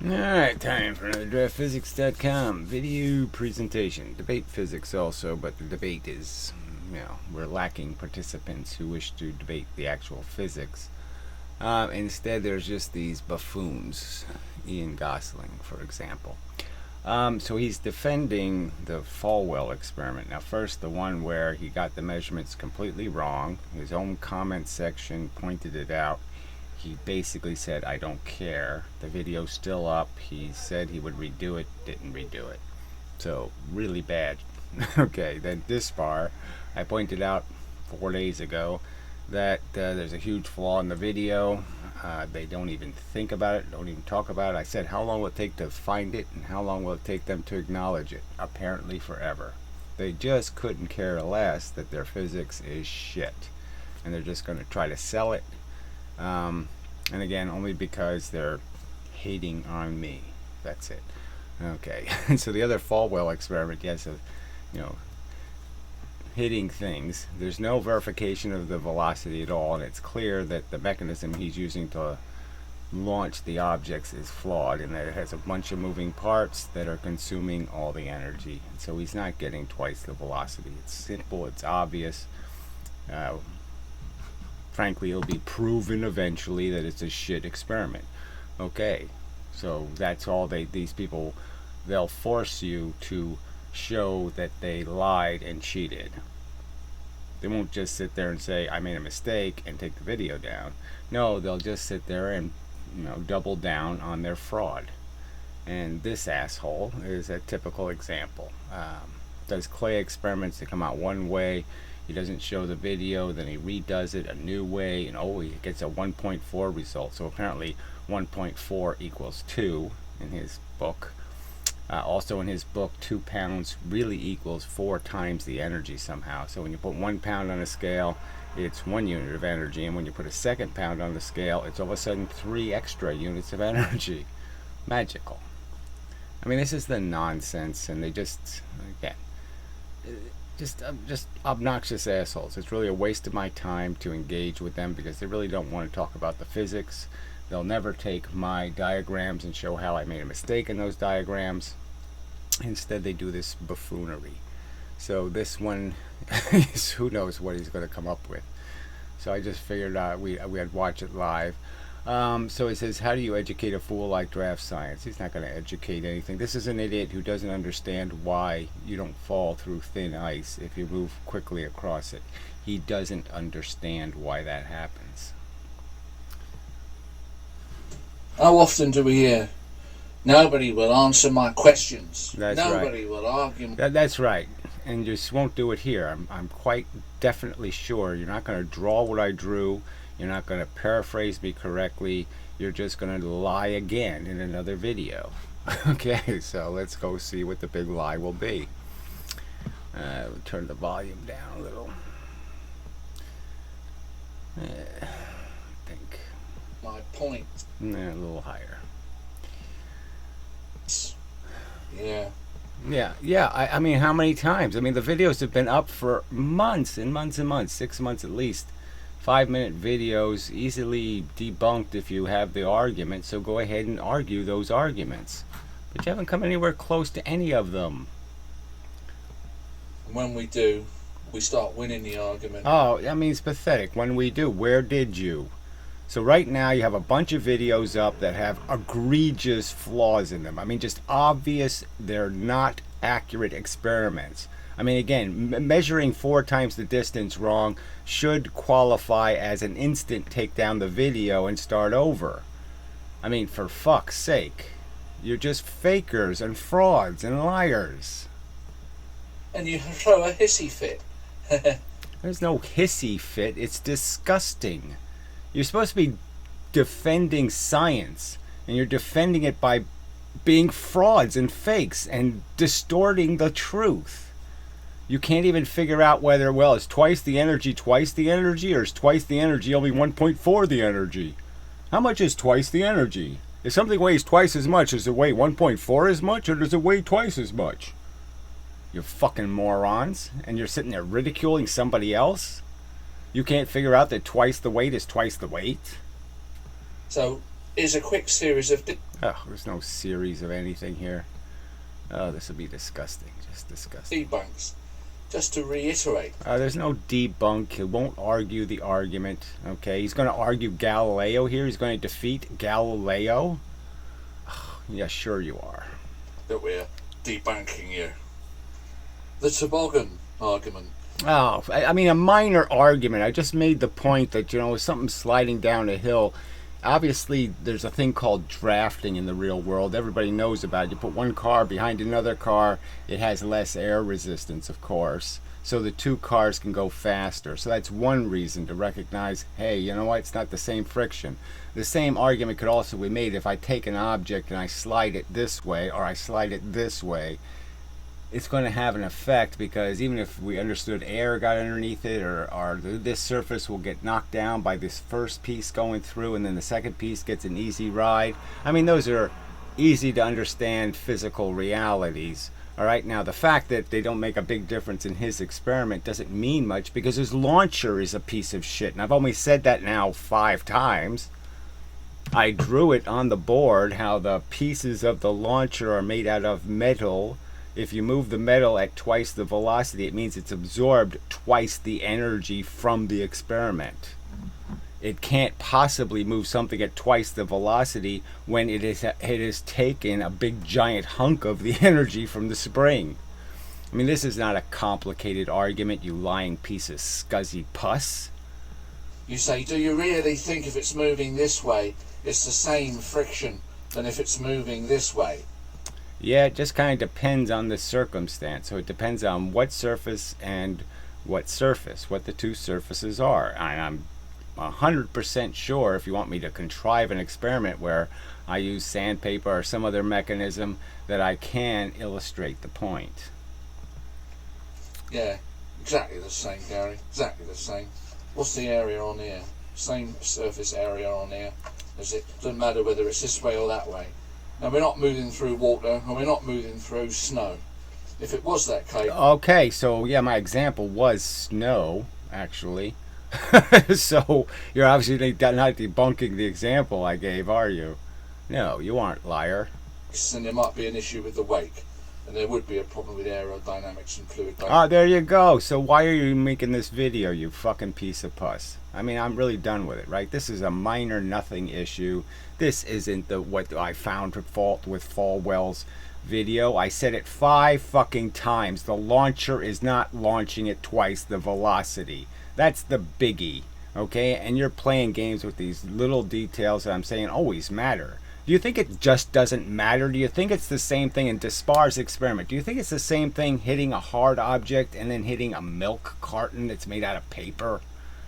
Alright, time for another DraftPhysics.com video presentation. Debate physics also, but the debate is, we're lacking participants who wish to debate the actual physics. Instead, there's just these buffoons. Ian Gosling, for example. So he's defending the Falwell experiment. Now, first, the one where he got the measurements completely wrong. His own comment section pointed it out. He basically said, I don't care. The video's still up. He said he would redo it, didn't redo it. So, really bad. Okay, then this bar, I pointed out 4 days ago that there's a huge flaw in the video. They don't even think about it, don't even talk about it. I said, how long will it take to find it, and how long will it take them to acknowledge it? Apparently forever. They just couldn't care less that their physics is shit. And they're just going to try to sell it. And again, only because they're hating on me. That's it. Okay. And so the other Falwell experiment, yes, of, hitting things. There's no verification of the velocity at all, and it's clear that the mechanism he's using to launch the objects is flawed, and that it has a bunch of moving parts that are consuming all the energy. And so he's not getting twice the velocity. It's simple. It's obvious. Frankly, it'll be proven eventually that it's a shit experiment. Okay, so that's all these people, they'll force you to show that they lied and cheated. They won't just sit there and say, I made a mistake, and take the video down. No, they'll just sit there and, double down on their fraud. And this asshole is a typical example. Does clay experiments that come out one way. He doesn't show the video, then he redoes it a new way, and he gets a 1.4 result. So apparently 1.4 equals 2 in his book. Also in his book, 2 pounds really equals 4 times the energy somehow. So when you put 1 pound on a scale, it's 1 unit of energy, and when you put a second pound on the scale, it's all of a sudden 3 extra units of energy. Magical. I mean, this is the nonsense, and they just, again, just obnoxious assholes. It's really a waste of my time to engage with them because they really don't want to talk about the physics. They'll never take my diagrams and show how I made a mistake in those diagrams. Instead, they do this buffoonery. So this one, who knows what he's going to come up with. So I just figured out we had watch it live. So it says, how do you educate a fool like DraftScience? He's not going to educate anything. This is an idiot who doesn't understand why you don't fall through thin ice if you move quickly across it. He doesn't understand why that happens. How often do we hear, nobody will answer my questions? Nobody will argue. That's right. And you just won't do it here. I'm quite definitely sure you're not going to draw what I drew. You're not going to paraphrase me correctly. You're just going to lie again in another video. Okay, so let's go see what the big lie will be. We'll turn the volume down a little. I think. My point. A little higher. Yeah. I mean, how many times? I mean, the videos have been up for months and months and months, 6 months at least. 5-minute videos, easily debunked if you have the argument, so go ahead and argue those arguments. But you haven't come anywhere close to any of them. When we do, we start winning the argument. Oh, I mean, it's pathetic. When we do, where did you? So right now you have a bunch of videos up that have egregious flaws in them. I mean, just obvious, they're not accurate experiments. I mean, again, measuring 4 times the distance wrong should qualify as an instant take down the video and start over. I mean, for fuck's sake. You're just fakers and frauds and liars. And you throw a hissy fit. There's no hissy fit. It's disgusting. You're supposed to be defending science, and you're defending it by being frauds and fakes and distorting the truth. You can't even figure out whether, is twice the energy, or is twice the energy only 1.4 the energy? How much is twice the energy? If something weighs twice as much, does it weigh 1.4 as much, or does it weigh twice as much? You fucking morons. And you're sitting there ridiculing somebody else? You can't figure out that twice the weight is twice the weight? So is a quick series of Oh, there's no series of anything here. Oh, this will be disgusting. Just disgusting. debunks, just to reiterate. There's no debunk. He won't argue the argument. Okay, he's going to argue Galileo here. He's going to defeat Galileo. Yeah, sure you are. That we're debunking you. The toboggan argument. Oh, I mean, a minor argument. I just made the point that, if something's sliding down a hill, obviously there's a thing called drafting in the real world. Everybody knows about it. You put one car behind another car, it has less air resistance, of course. So the two cars can go faster. So that's one reason to recognize, hey, you know what? It's not the same friction. The same argument could also be made if I take an object and I slide it this way or I slide it this way. It's going to have an effect, because even if we understood air got underneath it, or this surface will get knocked down by this first piece going through and then the second piece gets an easy ride. I mean, those are easy to understand physical realities. All right, now the fact that they don't make a big difference in his experiment doesn't mean much, because his launcher is a piece of shit. And I've only said that now 5 times. I drew it on the board how the pieces of the launcher are made out of metal. If you move the metal at twice the velocity, it means it's absorbed twice the energy from the experiment. It can't possibly move something at twice the velocity when it has taken a big giant hunk of the energy from the spring. I mean, this is not a complicated argument, you lying piece of scuzzy pus. You say, do you really think if it's moving this way, it's the same friction than if it's moving this way? Yeah, it just kind of depends on the circumstance. So it depends on what surface and what the two surfaces are. And I'm 100% sure, if you want me to contrive an experiment where I use sandpaper or some other mechanism, that I can illustrate the point. Yeah, exactly the same, Gary. Exactly the same. What's the area on here? Same surface area on here. Doesn't matter whether it's this way or that way. And we're not moving through water, and we're not moving through snow. If it was that case... Okay, so yeah, my example was snow, actually. So you're obviously not debunking the example I gave, are you? No, you aren't, liar. And there might be an issue with the wake, and there would be a problem with aerodynamics and fluid dynamics. Ah, there you go. So why are you making this video, you fucking piece of puss? I mean, I'm really done with it, right? This is a minor nothing issue. This isn't what I found fault with Falwell's video. I said it 5 fucking times. The launcher is not launching at twice the velocity. That's the biggie, okay? And you're playing games with these little details that I'm saying always matter. Do you think it just doesn't matter? Do you think it's the same thing in Despar's experiment? Do you think it's the same thing hitting a hard object and then hitting a milk carton that's made out of paper?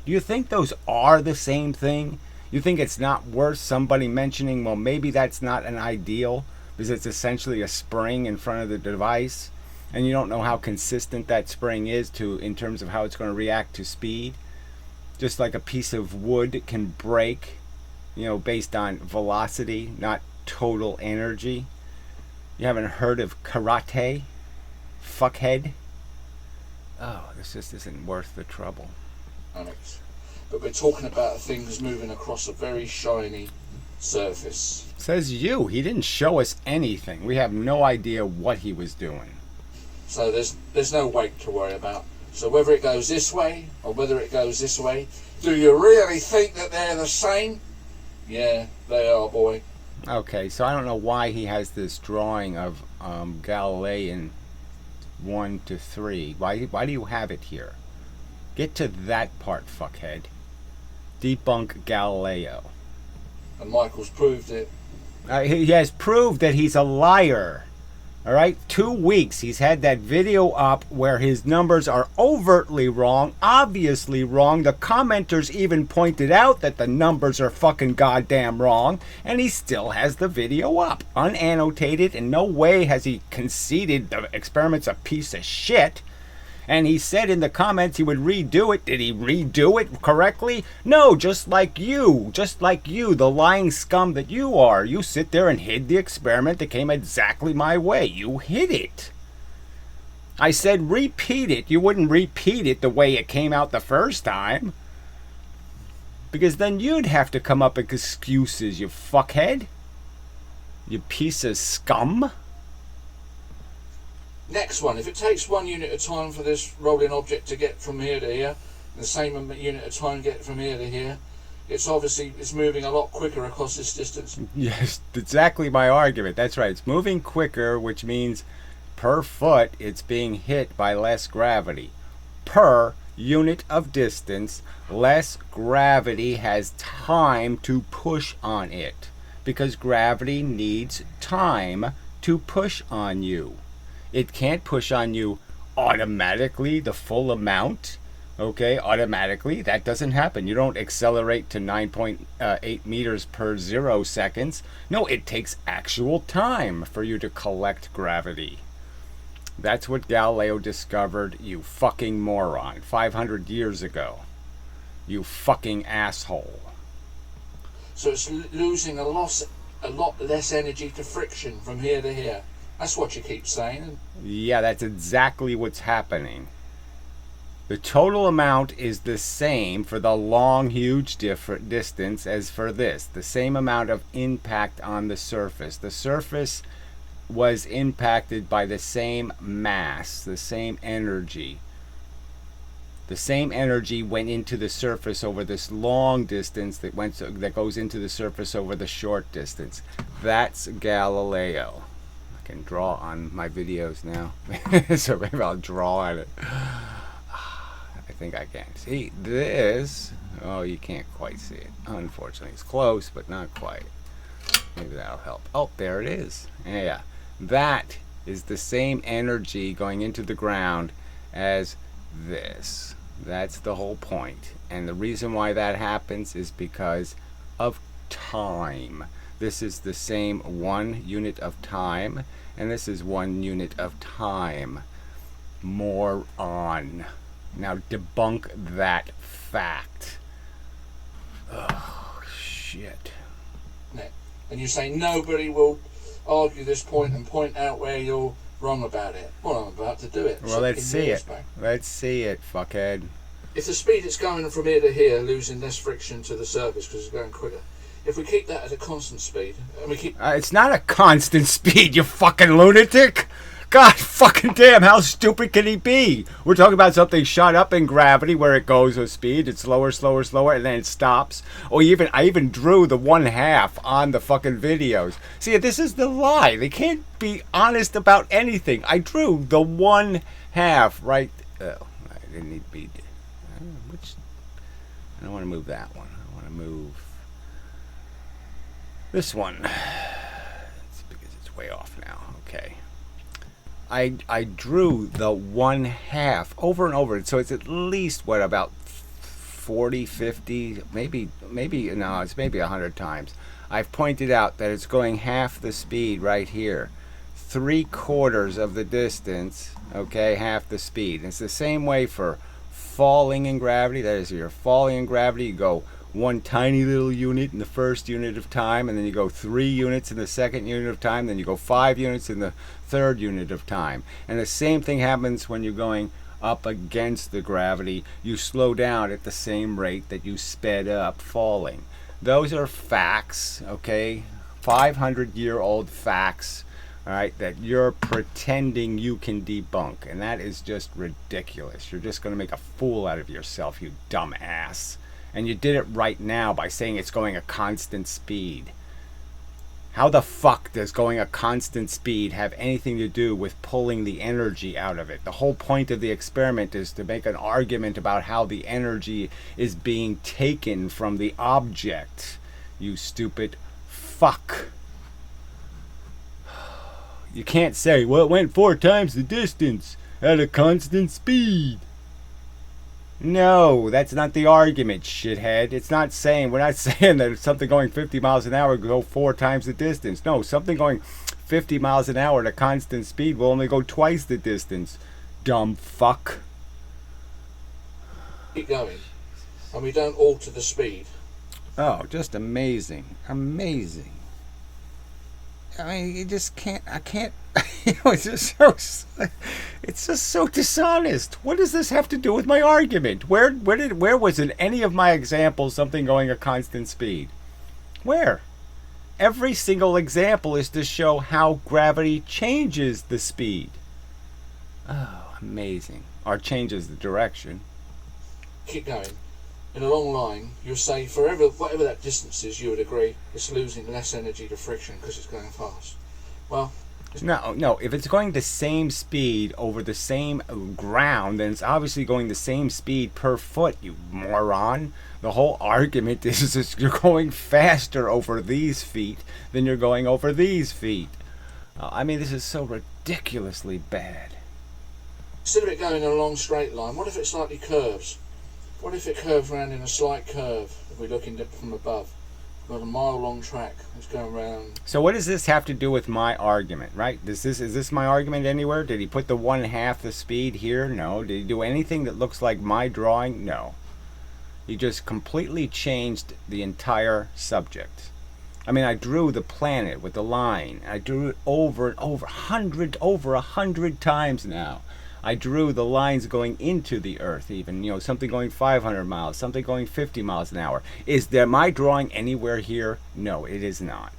Do you think those are the same thing? You think it's not worth somebody mentioning, well, maybe that's not an ideal because it's essentially a spring in front of the device, and you don't know how consistent that spring is in terms of how it's going to react to speed? Just like a piece of wood can break, based on velocity, not total energy. You haven't heard of karate? Fuckhead? Oh, this just isn't worth the trouble. But we're talking about things moving across a very shiny surface. Says you. He didn't show us anything. We have no idea what he was doing. So there's no wake to worry about. So whether it goes this way or whether it goes this way, do you really think that they're the same? Yeah, they are, boy. Okay, so I don't know why he has this drawing of Galilean 1 to 3. Why do you have it here? Get to that part, fuckhead. Debunk Galileo. And Michael's proved it. He has proved that he's a liar. All right, 2 weeks he's had that video up where his numbers are overtly wrong, obviously wrong. The commenters even pointed out that the numbers are fucking goddamn wrong, and he still has the video up, unannotated. In no way has he conceded the experiment's a piece of shit. And he said in the comments he would redo it. Did he redo it correctly? No, just like you, the lying scum that you are. You sit there and hid the experiment that came exactly my way. You hid it. I said repeat it. You wouldn't repeat it the way it came out the first time. Because then you'd have to come up with excuses, you fuckhead. You piece of scum. Next one. If it takes 1 unit of time for this rolling object to get from here to here, and the same unit of time to get from here to here, it's moving a lot quicker across this distance. Yes, exactly my argument. That's right. It's moving quicker, which means per foot it's being hit by less gravity. Per unit of distance, less gravity has time to push on it. Because gravity needs time to push on you. It can't push on you automatically the full amount. Okay, automatically. That doesn't happen. You don't accelerate to 9.8 meters per 0 seconds. No, it takes actual time for you to collect gravity. That's what Galileo discovered, you fucking moron, 500 years ago. You fucking asshole. So it's losing a lot less energy to friction from here to here. That's what you keep saying. Yeah, that's exactly what's happening. The total amount is the same for the long, huge distance as for this. The same amount of impact on the surface. The surface was impacted by the same mass, the same energy. The same energy went into the surface over this long distance that goes into the surface over the short distance. That's Galileo. I can draw on my videos now. So maybe I'll draw on it. I think I can. See this? Oh, you can't quite see it. Unfortunately, it's close, but not quite. Maybe that'll help. Oh, there it is. Yeah. That is the same energy going into the ground as this. That's the whole point. And the reason why that happens is because of time. This is the same 1 unit of time, and this is 1 unit of time. Moron. Now debunk that fact. Oh, shit. And you say nobody will argue this point and point out where you're wrong about it. Well, I'm about to do it. Well, let's see it. Let's see it, fuckhead. If the speed it's going from here to here, losing less friction to the surface because it's going quicker. If we keep that at a constant speed, and we keep... it's not a constant speed, you fucking lunatic! God fucking damn, how stupid can he be? We're talking about something shot up in gravity where it goes with speed. It's slower, slower, slower, and then it stops. Or I even drew the 1/2 on the fucking videos. See, this is the lie. They can't be honest about anything. I drew the 1/2 right... Oh, I didn't need to be... I don't want to move that one. I want to move... this one. It's because it's way off now. Okay. I drew the 1/2 over and over, so it's at least what, about 40, 50, maybe no, it's maybe 100 times. I've pointed out that it's going half the speed right here, 3/4 of the distance. Okay, half the speed. And it's the same way for falling in gravity. That is, if you're falling in gravity, you go 1 tiny little unit in the first unit of time, and then you go 3 units in the second unit of time, then you go 5 units in the third unit of time. And the same thing happens when you're going up against the gravity. You slow down at the same rate that you sped up falling. Those are facts, okay? 500-year-old facts, all right, that you're pretending you can debunk. And that is just ridiculous. You're just going to make a fool out of yourself, you dumb ass. And you did it right now by saying it's going a constant speed. How the fuck does going a constant speed have anything to do with pulling the energy out of it? The whole point of the experiment is to make an argument about how the energy is being taken from the object. You stupid fuck. You can't say, well, it went 4 times the distance at a constant speed. No, that's not the argument, shithead. It's not saying, we're not saying that something going 50 miles an hour will go 4 times the distance. No, something going 50 miles an hour at a constant speed will only go twice the distance. Dumb fuck. Keep going. And we don't alter the speed. Oh, just amazing. Amazing. I mean, you just can't, I can't... It's just so dishonest. What does this have to do with my argument? Where was in any of my examples something going at constant speed? Where? Every single example is to show how gravity changes the speed. Oh, amazing. Or changes the direction. Keep going. In a long line, you'll say forever, whatever that distance is, you would agree it's losing less energy to friction because it's going fast. Well, no. If it's going the same speed over the same ground, then it's obviously going the same speed per foot, you moron. The whole argument is you're going faster over these feet than you're going over these feet. I mean, this is so ridiculously bad. Instead of it going in a long straight line, what if it slightly curves? What if it curves around in a slight curve if we look in from above? We've got a mile-long track that's going around. So what does this have to do with my argument, right? Is this my argument anywhere? Did he put the 1/2 the speed here? No. Did he do anything that looks like my drawing? No. He just completely changed the entire subject. I mean, I drew the planet with the line. I drew it over and over, over 100 times now. I drew the lines going into the Earth even, something going 500 miles, something going 50 miles an hour. Is there my drawing anywhere here? No, it is not.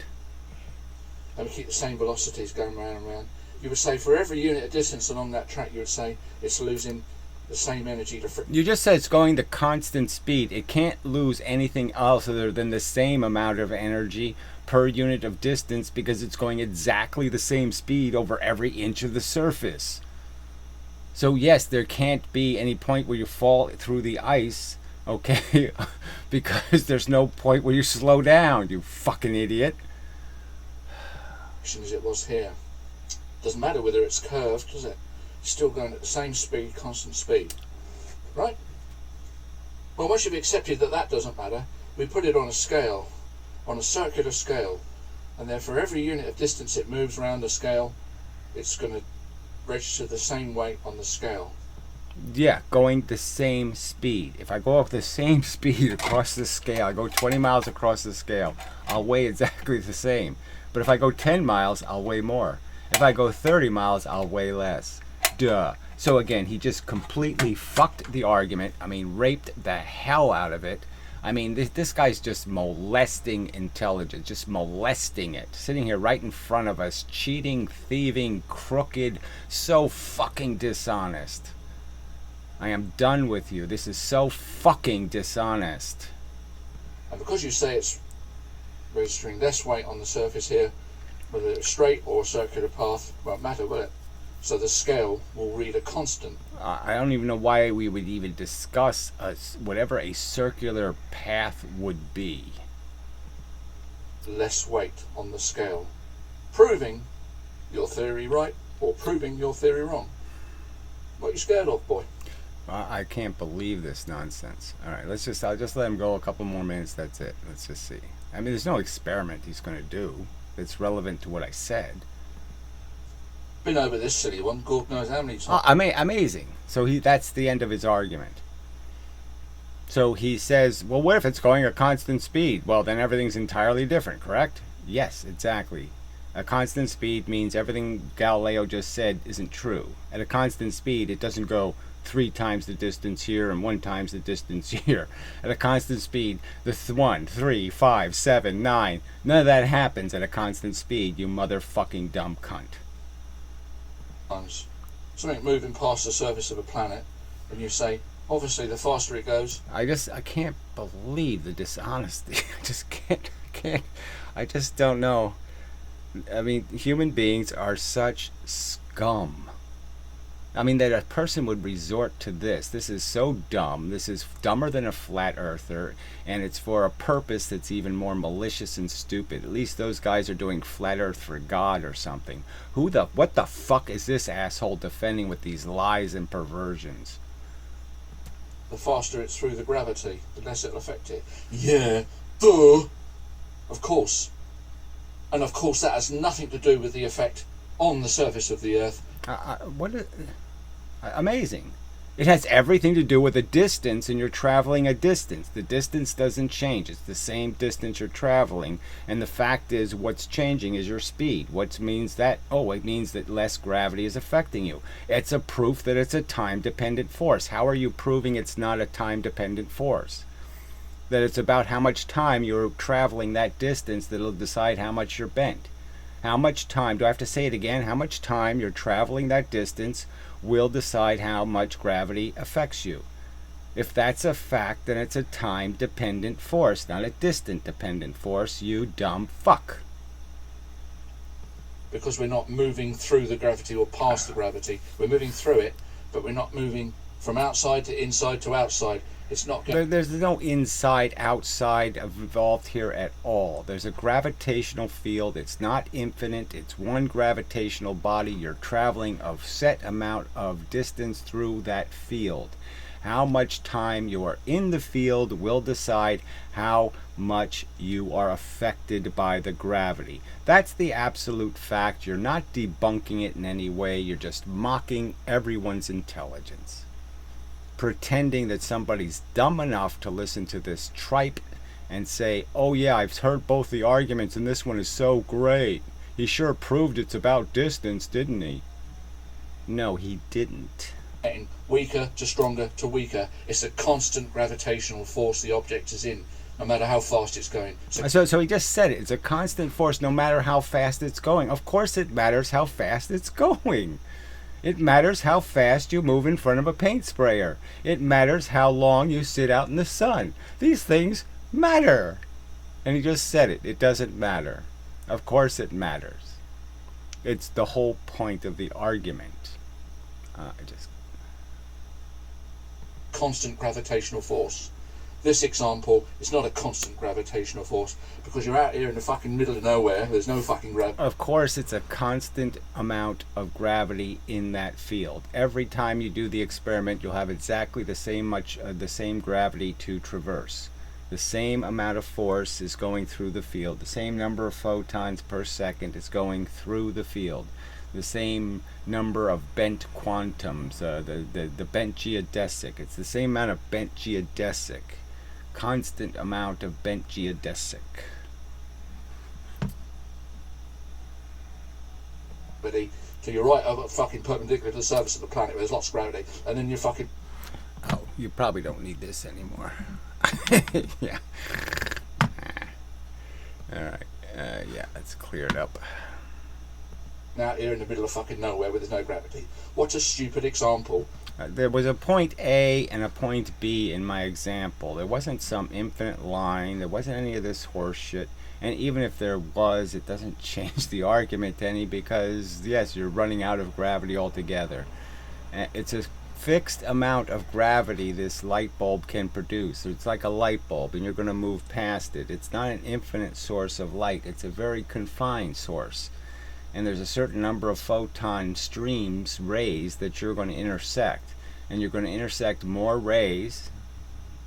And we keep the same velocities going round and round. You would say for every unit of distance along that track, you would say it's losing the same energy to friction. You just said it's going to constant speed. It can't lose anything else other than the same amount of energy per unit of distance because it's going exactly the same speed over every inch of the surface. So yes, there can't be any point where you fall through the ice, okay? Because there's no point where you slow down, you fucking idiot. As it was here. Doesn't matter whether it's curved, does it? It's still going at the same speed, constant speed. Right? Well, once you've accepted that that doesn't matter, we put it on a scale, on a circular scale, and then for every unit of distance it moves around the scale, it's going to register the same weight on the scale. Yeah, going the same speed. If I go up the same speed across the scale, I go 20 miles across the scale, I'll weigh exactly the same. But if I go 10 miles, I'll weigh more. If I go 30 miles, I'll weigh less. Duh. So again, he just completely fucked the argument. I mean, raped the hell out of it. I mean, this guy's just molesting intelligence, just molesting it. Sitting here right in front of us, cheating, thieving, crooked, so fucking dishonest. I am done with you. This is so fucking dishonest. And because you say it's registering less weight on the surface here, whether it's straight or a circular path, won't matter, will it? So the scale will read a constant. I don't even know why we would even discuss whatever a circular path would be. Less weight on the scale. Proving your theory right or proving your theory wrong. What are you scared of, boy? I can't believe this nonsense. All right, I'll just let him go a couple more minutes. That's it. Let's just see. I mean, there's no experiment he's going to do that's relevant to what I said. Been over this silly one, God knows how many times. Amazing. So that's the end of his argument. So he says, well, what if it's going at constant speed? Well, then everything's entirely different, correct? Yes, exactly. A constant speed means everything Galileo just said isn't true. At a constant speed, it doesn't go 3 times the distance here and 1 times the distance here. At a constant speed, the 1, 3, 5, 7, 9, none of that happens at a constant speed, you motherfucking dumb cunt. Something moving past the surface of a planet, and you say, obviously, the faster it goes. I can't believe the dishonesty. I just can't. I just don't know. I mean, human beings are such scum. I mean, that a person would resort to this. This is so dumb. This is dumber than a flat earther, and it's for a purpose that's even more malicious and stupid. At least those guys are doing flat earth for God or something. What the fuck is this asshole defending with these lies and perversions? The faster it's through the gravity, the less it'll affect it. Yeah, duh. Of course. And of course that has nothing to do with the effect on the surface of the Earth. Amazing. It has everything to do with a distance, and you're traveling a distance. The distance doesn't change. It's the same distance you're traveling. And the fact is, what's changing is your speed. What means that? Oh, it means that less gravity is affecting you. It's a proof that it's a time-dependent force. How are you proving it's not a time-dependent force? That it's about how much time you're traveling that distance that'll decide how much you're bent. How much time, do I have to say it again? How much time you're traveling that distance will decide how much gravity affects you. If that's a fact, then it's a time-dependent force, not a distant-dependent force, you dumb fuck. Because we're not moving through the gravity or past the gravity. We're moving through it, but we're not moving from outside to inside to outside. It's not there's no inside outside involved here at all. There's a gravitational field. It's not infinite. It's one gravitational body. You're traveling a set amount of distance through that field. How much time you are in the field will decide how much you are affected by the gravity. That's the absolute fact. You're not debunking it in any way. You're just mocking everyone's intelligence, pretending that somebody's dumb enough to listen to this tripe and say, oh yeah, I've heard both the arguments and this one is so great. He sure proved it's about distance, didn't he? No, he didn't. Weaker to stronger to weaker. It's a constant gravitational force the object is in, no matter how fast it's going. So he just said it. It's a constant force no matter how fast it's going. Of course it matters how fast it's going. It matters how fast you move in front of a paint sprayer. It matters how long you sit out in the sun. These things matter. And he just said it. It doesn't matter. Of course it matters. It's the whole point of the argument. Constant gravitational force. This example is not a constant gravitational force because you're out here in the fucking middle of nowhere. There's no fucking gravity. Of course it's a constant amount of gravity in that field. Every time you do the experiment, you'll have exactly the same gravity to traverse. The same amount of force is going through the field. The same number of photons per second is going through the field. The same number of bent quantums, the bent geodesic. It's the same amount of bent geodesic. Constant amount of bent geodesic. So you're right over fucking perpendicular to the surface of the planet where there's lots of gravity, and then you're fucking... Oh, you probably don't need this anymore. Yeah. Alright, yeah, let's clear it up. Out here in the middle of fucking nowhere where there's no gravity. What a stupid example. There was a point A and a point B in my example. There wasn't some infinite line. There wasn't any of this horse shit. And even if there was, it doesn't change the argument any because, yes, you're running out of gravity altogether. It's a fixed amount of gravity this light bulb can produce. It's like a light bulb and you're going to move past it. It's not an infinite source of light. It's a very confined source. And there's a certain number of photon streams, rays, that you're going to intersect. And you're going to intersect more rays,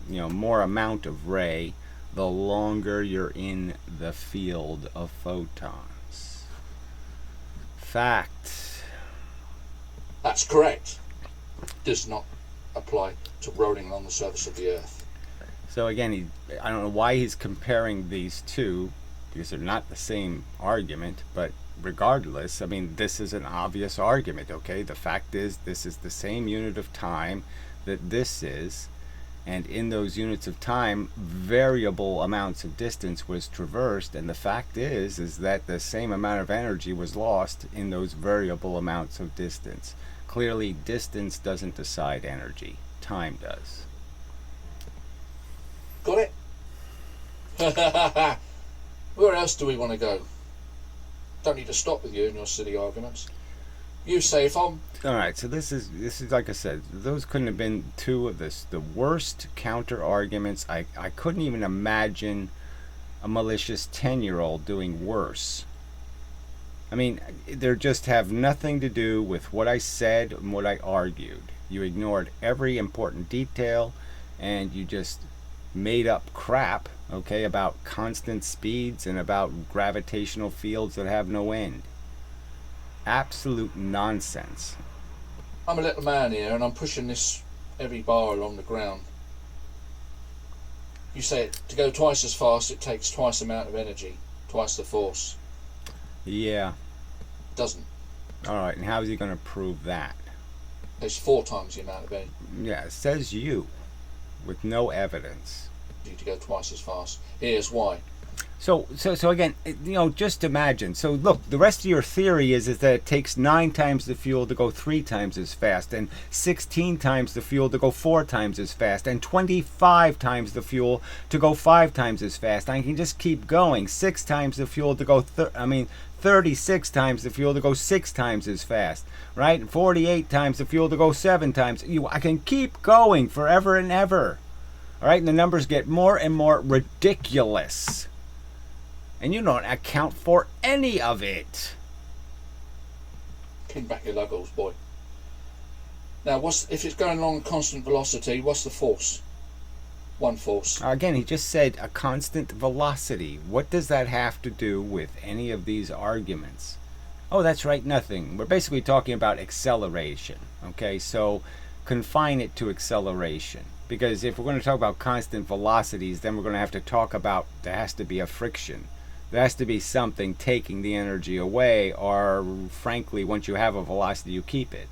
more amount of ray, the longer you're in the field of photons. Fact. That's correct. Does not apply to rolling along the surface of the Earth. So again, I don't know why he's comparing these two, because they're not the same argument, but regardless, I mean, this is an obvious argument, okay? The fact is, this is the same unit of time that this is, and in those units of time, variable amounts of distance was traversed, and the fact is that the same amount of energy was lost in those variable amounts of distance. Clearly, distance doesn't decide energy. Time does. Got it? Where else do we want to go? Don't need to stop with you and your silly arguments. You say if I'm... Alright, so this is like I said, those couldn't have been two of the worst counter arguments. I couldn't even imagine a malicious 10-year-old doing worse. I mean, they just have nothing to do with what I said and what I argued. You ignored every important detail and you just made up crap, okay, about constant speeds and about gravitational fields that have no end. Absolute nonsense. I'm a little man here and I'm pushing this every bar along the ground. You say to go twice as fast, it takes twice the amount of energy, twice the force. Yeah. It doesn't. Alright, and how is he going to prove that? It's 4 times the amount of energy Yeah, it says you, with no evidence. to go twice as fast. Here's why. So again, just imagine. So look, the rest of your theory is that it takes 9 times the fuel to go 3 times as fast, and 16 times the fuel to go 4 times as fast, and 25 times the fuel to go 5 times as fast. I can just keep going. 6 times the fuel to go 36 times the fuel to go 6 times as fast, right? 48 times the fuel to go 7 times. I can keep going forever and ever. All right, and the numbers get more and more ridiculous. And you don't account for any of it. King back your luggles, boy. Now, if it's going along constant velocity, what's the force? One force. Again, he just said a constant velocity. What does that have to do with any of these arguments? Oh, that's right, nothing. We're basically talking about acceleration. Okay, so confine it to acceleration. Because if we're going to talk about constant velocities, then we're going to have to talk about there has to be a friction. There has to be something taking the energy away, or frankly, once you have a velocity, you keep it.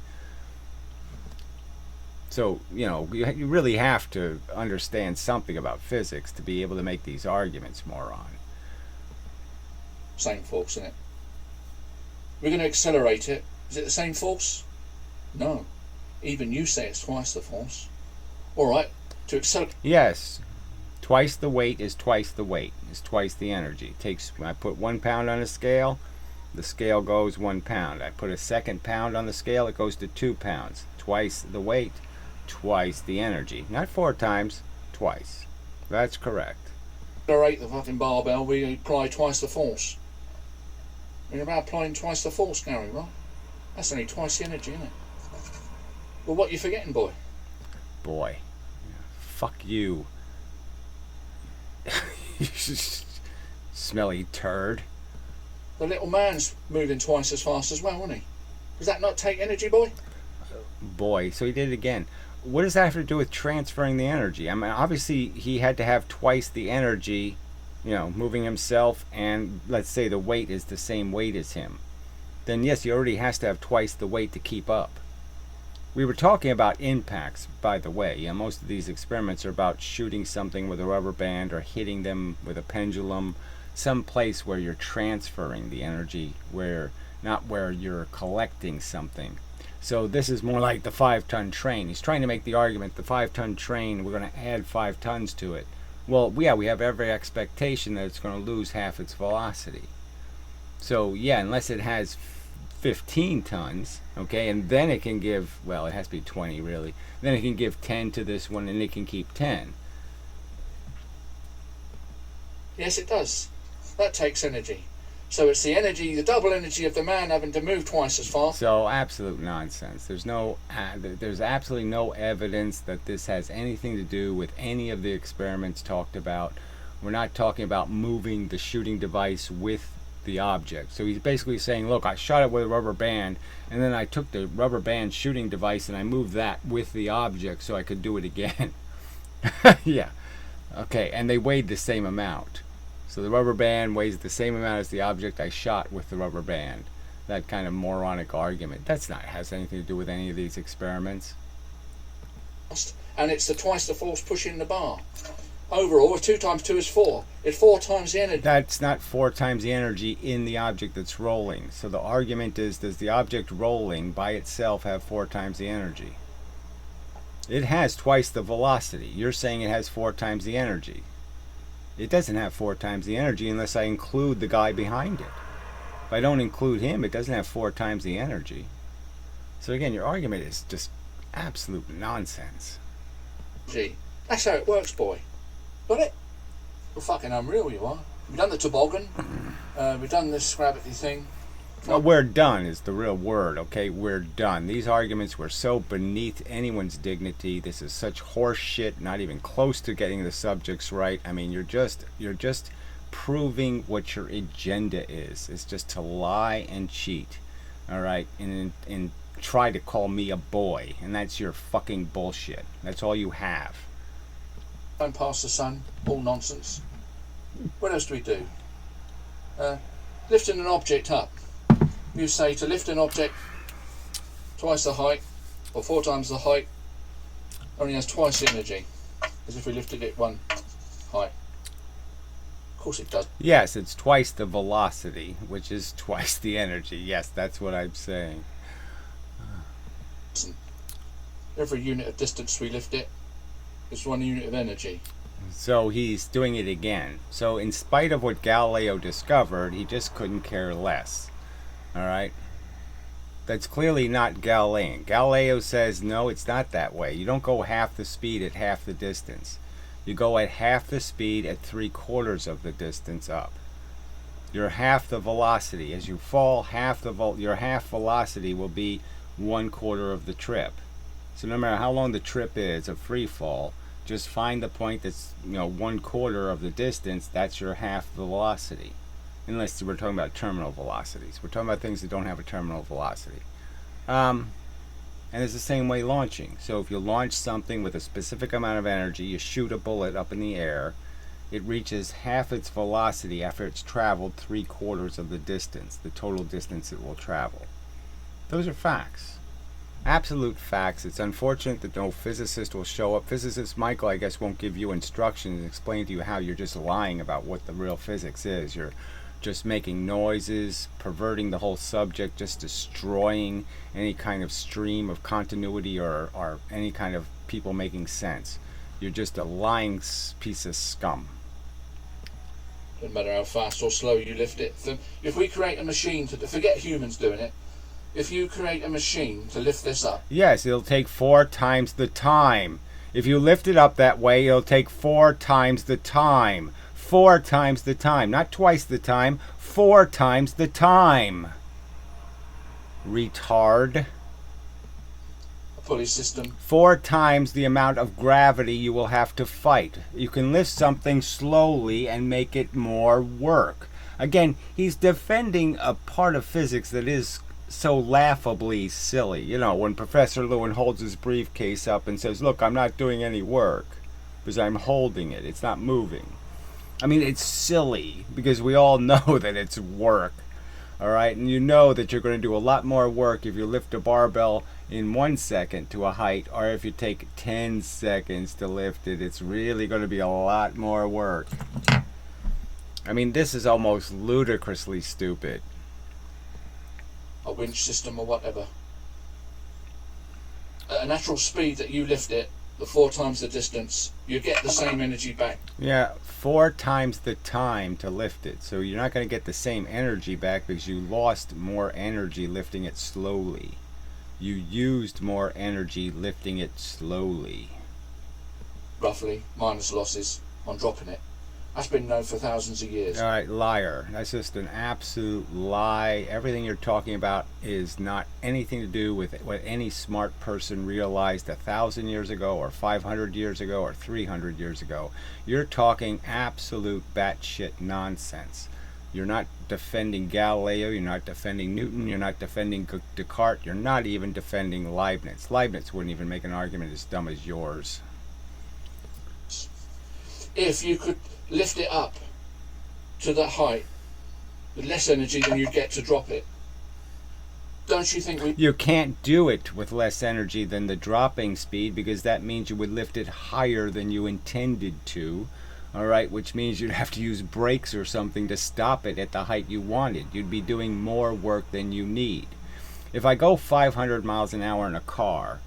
So, you really have to understand something about physics to be able to make these arguments, moron. Same force, isn't it? We're going to accelerate it. Is it the same force? No. Even you say it's twice the force. Alright, to accelerate. Yes. Twice the weight is twice the weight. Is twice the energy. I put 1 pound on a scale, the scale goes 1 pound. I put a second pound on the scale, it goes to 2 pounds. Twice the weight, twice the energy. Not 4 times, twice. That's correct. Accelerate the fucking barbell, we apply twice the force. We're about applying twice the force, Gary, right? That's only twice the energy, isn't it? Well, what are you forgetting, boy? Boy. Fuck you. Smelly turd. The little man's moving twice as fast as well, isn't he? Does that not take energy, boy? Boy, so he did it again. What does that have to do with transferring the energy? I mean, obviously he had to have twice the energy, moving himself, and let's say the weight is the same weight as him. Then yes, he already has to have twice the weight to keep up. We were talking about impacts, by the way. Most of these experiments are about shooting something with a rubber band or hitting them with a pendulum, some place where you're transferring the energy, not where you're collecting something. So this is more like the 5-ton train. He's trying to make the argument, the 5-ton train, we're going to add 5 tons to it. Well, yeah, we have every expectation that it's going to lose half its velocity. So, yeah, unless it has 15 tons, okay, and then it can give, well, it has to be 20 really, then it can give 10 to this one and it can keep 10. Yes, it does. That takes energy. So it's the energy, the double energy of the man having to move twice as fast. So absolute nonsense. There's absolutely no evidence that this has anything to do with any of the experiments talked about. We're not talking about moving the shooting device with the object. So he's basically saying, look, I shot it with a rubber band, and then I took the rubber band shooting device and I moved that with the object so I could do it again. Yeah. Okay, and they weighed the same amount. So the rubber band weighs the same amount as the object I shot with the rubber band. That kind of moronic argument. Has anything to do with any of these experiments. And it's the twice the force pushing the bar. Overall, 2 times 2 is 4. It's 4 times the energy. That's not 4 times the energy in the object that's rolling. So the argument is, does the object rolling by itself have 4 times the energy? It has twice the velocity. You're saying it has 4 times the energy. It doesn't have 4 times the energy unless I include the guy behind it. If I don't include him, it doesn't have 4 times the energy. So again, your argument is just absolute nonsense. Gee, that's how it works, boy. Got it? Well, fucking unreal you are. We've done the toboggan. We've done this gravity thing. Well, we're done is the real word, okay? We're done. These arguments were so beneath anyone's dignity. This is such horse shit, not even close to getting the subjects right. I mean, you're just proving what your agenda is. It's just to lie and cheat. all right, and try to call me a boy, and that's your fucking bullshit. That's all you have. Going past the sun, all nonsense. What else do we do? Lifting an object up. You say to lift an object twice the height, or 4 times the height, only has twice the energy, as if we lifted it one height. Of course it does. Yes, it's twice the velocity, which is twice the energy. Yes, that's what I'm saying. Every unit of distance we lift it is 1 unit of energy. So he's doing it again. So in spite of what Galileo discovered, he just couldn't care less. All right? That's clearly not Galilean. Galileo says, no, it's not that way. You don't go half the speed at half the distance. You go at half the speed at 3/4 of the distance up. You're half the velocity. As you fall, your half velocity will be 1/4 of the trip. So no matter how long the trip is, a free fall, just find the point that's 1/4 of the distance. That's your half velocity. Unless we're talking about terminal velocities. We're talking about things that don't have a terminal velocity. And it's the same way launching. So if you launch something with a specific amount of energy, you shoot a bullet up in the air, it reaches half its velocity after it's traveled 3/4 of the distance, the total distance it will travel. Those are facts. Absolute facts. It's unfortunate that no physicist will show up. Physicist Michael, I guess, won't give you instructions and explain to you how you're just lying about what the real physics is. You're just making noises, perverting the whole subject, just destroying any kind of stream of continuity or any kind of people making sense. You're just a lying piece of scum. Doesn't matter how fast or slow you lift it. If we create a machine forget humans doing it. If you create a machine to lift this up. Yes, it'll take 4 times the time. If you lift it up that way, it'll take 4 times the time. 4 times the time. Not twice the time. 4 times the time. Retard. A pulley system. 4 times the amount of gravity you will have to fight. You can lift something slowly and make it more work. Again, he's defending a part of physics that is so laughably silly. When Professor Lewin holds his briefcase up and says, look, I'm not doing any work because I'm holding it. It's not moving. I mean, it's silly because we all know that it's work. All right? And you know that you're going to do a lot more work if you lift a barbell in 1 second to a height, or if you take 10 seconds to lift it. It's really going to be a lot more work. I mean, this is almost ludicrously stupid. A winch system or whatever. At a natural speed that you lift it, the 4 times the distance, you get the same energy back. Yeah, 4 times the time to lift it. So you're not going to get the same energy back because you lost more energy lifting it slowly. You used more energy lifting it slowly. Roughly, minus losses on dropping it. That's been known for thousands of years. All right, liar. That's just an absolute lie. Everything you're talking about is not anything to do with what any smart person realized 1,000 years ago or 500 years ago or 300 years ago. You're talking absolute batshit nonsense. You're not defending Galileo. You're not defending Newton. You're not defending Descartes. You're not even defending Leibniz. Leibniz wouldn't even make an argument as dumb as yours. If you could lift it up to that height with less energy than you'd get to drop it, don't you think You can't do it with less energy than the dropping speed because that means you would lift it higher than you intended to, all right, which means you'd have to use brakes or something to stop it at the height you wanted. You'd be doing more work than you need. If I go 500 miles an hour in a car,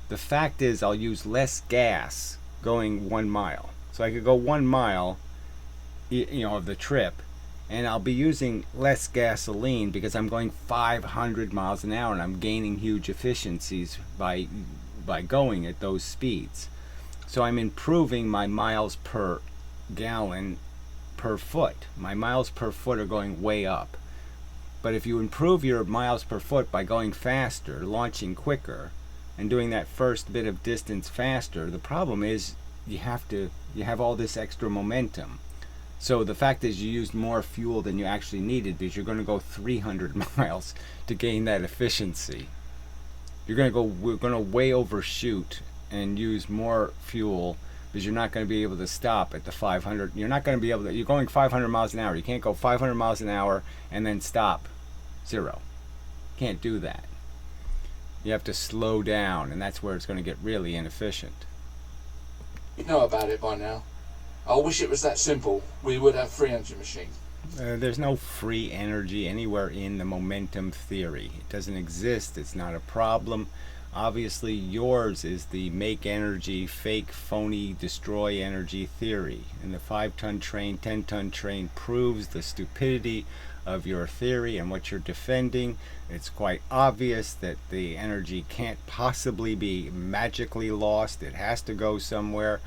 the fact is I'll use less gas going 1 mile. So I could go 1 mile, of the trip, and I'll be using less gasoline because I'm going 500 miles an hour and I'm gaining huge efficiencies by going at those speeds. So I'm improving my miles per gallon per foot. My miles per foot are going way up. But if you improve your miles per foot by going faster, launching quicker, and doing that first bit of distance faster, the problem is you have all this extra momentum. So the fact is you used more fuel than you actually needed because you're going to go 300 miles to gain that efficiency. We're going to way overshoot and use more fuel because you're not going to be able to stop at the 500. You're not going to be able to, you're going 500 miles an hour. You can't go 500 miles an hour and then stop. Zero. Can't do that. You have to slow down, and that's where it's going to get really inefficient. You know about it by now. I wish it was that simple. We would have free energy machine. There's no free energy anywhere in the momentum theory. It doesn't exist. It's not a problem. Obviously, yours is the make energy, fake, phony, destroy energy theory. And the 5-ton train, 10-ton train proves the stupidity of your theory and what you're defending. It's quite obvious that the energy can't possibly be magically lost. It has to go somewhere.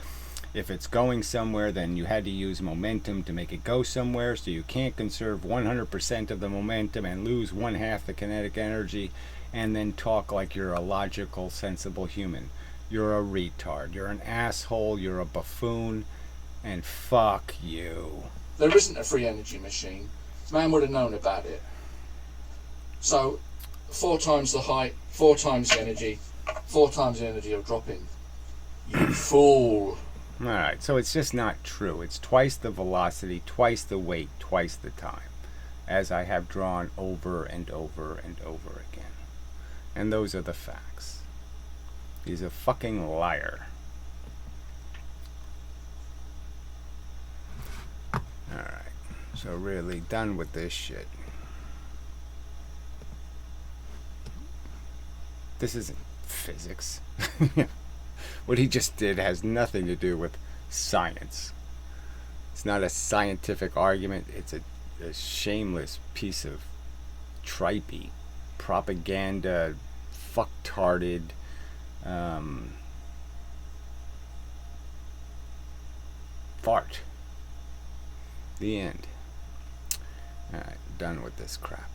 If it's going somewhere, then you had to use momentum to make it go somewhere, so you can't conserve 100% of the momentum and lose 1/2 the kinetic energy and then talk like you're a logical, sensible human. You're a retard. You're an asshole. You're a buffoon. And fuck you. There isn't a free energy machine. Man would have known about it. So, 4 times the height, 4 times the energy, 4 times the energy of dropping. You fool. Alright, so it's just not true. It's twice the velocity, twice the weight, twice the time, as I have drawn over and over and over again. And those are the facts. He's a fucking liar. Alright, so really done with this shit. This isn't physics. What he just did has nothing to do with science. It's not a scientific argument. It's a shameless piece of tripey propaganda, fucktarded, fart. The end. Alright, done with this crap.